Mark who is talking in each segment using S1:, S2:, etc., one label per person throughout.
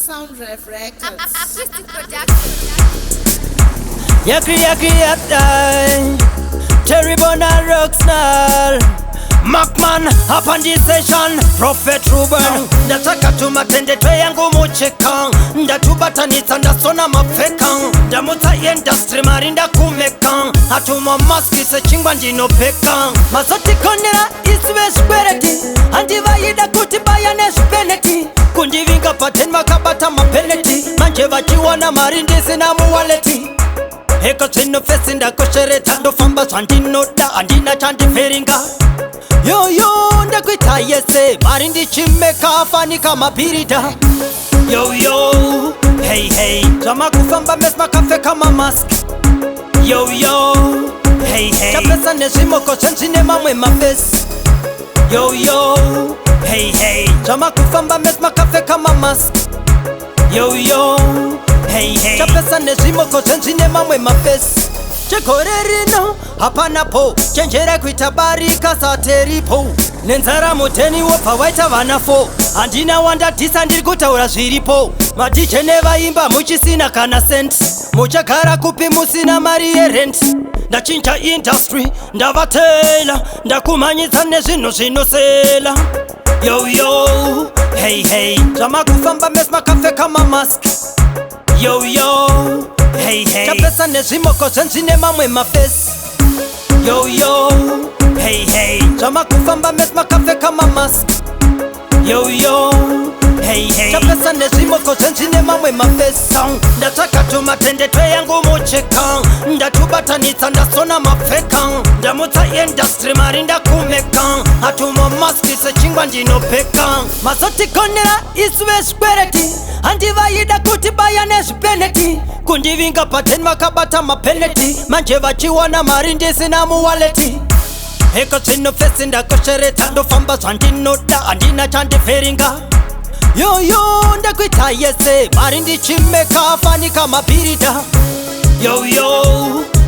S1: Sound Rev Records.
S2: Artistic production.
S3: Yaki Terry Bona Rockstar Macman up on this session. Prophet Ruben ndataka tumatendetwe yangu mucheka ndatubatanitsa ndasona mapfeka ndamutsa industry marinda kumeka atuma maski sechingwa ndinopeka mazotikonera isive spereti andivayida kuti bayane speneti kundivinga paten vakabata mapeneti manje vachiwana mari ndisina muwaleti Heko tsino fesi ndakoshereta ndofamba zvandinoda handina chandiferinga Yo ndakuita yese mari ndichimeka fanika mapirita Yo hey zvamakufamba mesi makapfeka mamask Yo hey chapesa nezvimoko zvenzine mamwe mafesi Yo hey zvamakufamba mesi makapfeka mamask Yo hey chapesa nezvimoko zvenzine mamwe mafesi Chegore rino hapanapo chenjera kuita barika sateripo nenzara muteni wobva waita vana 4 handina wandadhisa ndiri kutaura zviripo madije nevaimba muchisina kana sent muchagara kupi musina mari yerent ndachinja industry ndavatela ndakumhanyisa nezvinhu zvinosela Yo hey zvamakufamba mesi makapfeka mamask Yo hey chapesa nezvimoko zvenzine mamwe mafesi Yo hey zvamakufamba mesi makapfeka mamask Yo hey chapesa nezvimoko zvenzine mamwe mafesi ndatsvaka tumatendetwe yangu mucheka ndatubatanitsa ndasona mapfeka ndamutsa industry mari ndakumeka atuma maski sechingwa ndinopeka mazotikonera isuve spereti handivayida kuti bayane zvipeneti kundivinga paten vakabata mapeneti manje vachiwana mari ndisina muwaleti Heko zvino fesi ndakoshereta ndofamba zvandinoda handina chandiferinga Yo ndakuita yese mari ndichimeka fanika mapirita Yo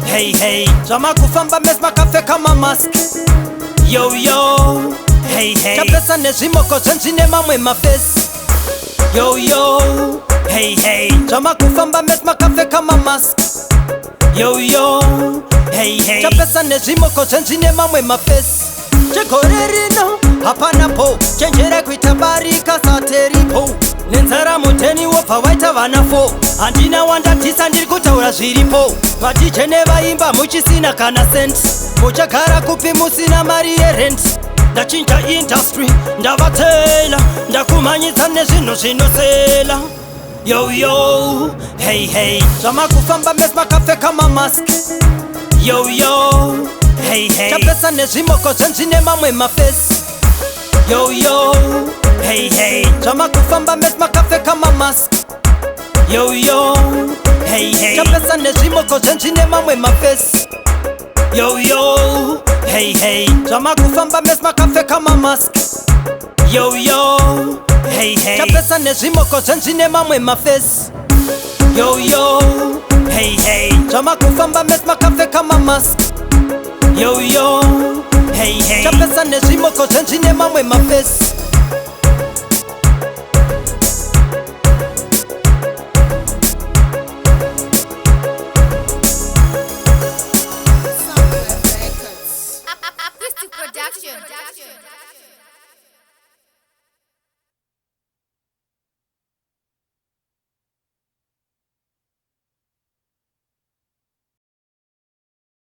S3: hey zvamakufamba mesi makapfeka mamask Yo hey chapesa nezvimoko zvenzine mamwe mafesi Yo hey zvamakufamba mesi makapfeka mamask Yo hey chapesa nezvimoko zvenzine mamwe mafesi Chegore rino hapanapo chenjera kuita barika sateripo nenzara muteni wobva waita vana 4 handina wandadhisa ndiri kutaura zviripo madije nevaimba muchisina kana sent muchagara kupi musina mari yerent ndachinja industry ndavatela ndakumhanyisa nezvinhu zvinosela Yo hey zvamakufamba mesi makapfeka mamask Yo hey chapesa nezvimoko zvenzine mamwe mafesi Yo hey zvamakufamba mesi makapfeka mamask Yo hey chapesa nezvimoko zvenzine mamwe mafesi Yo hey zvamakufamba mesi makapfeka mamask Yo hey chapesa nezvimoko zvenzine mamwe mafesi Yo hey zvamakufamba mesi makapfeka mamask Yo hey chapesa nezvimoko zvenzine mamwe mafesi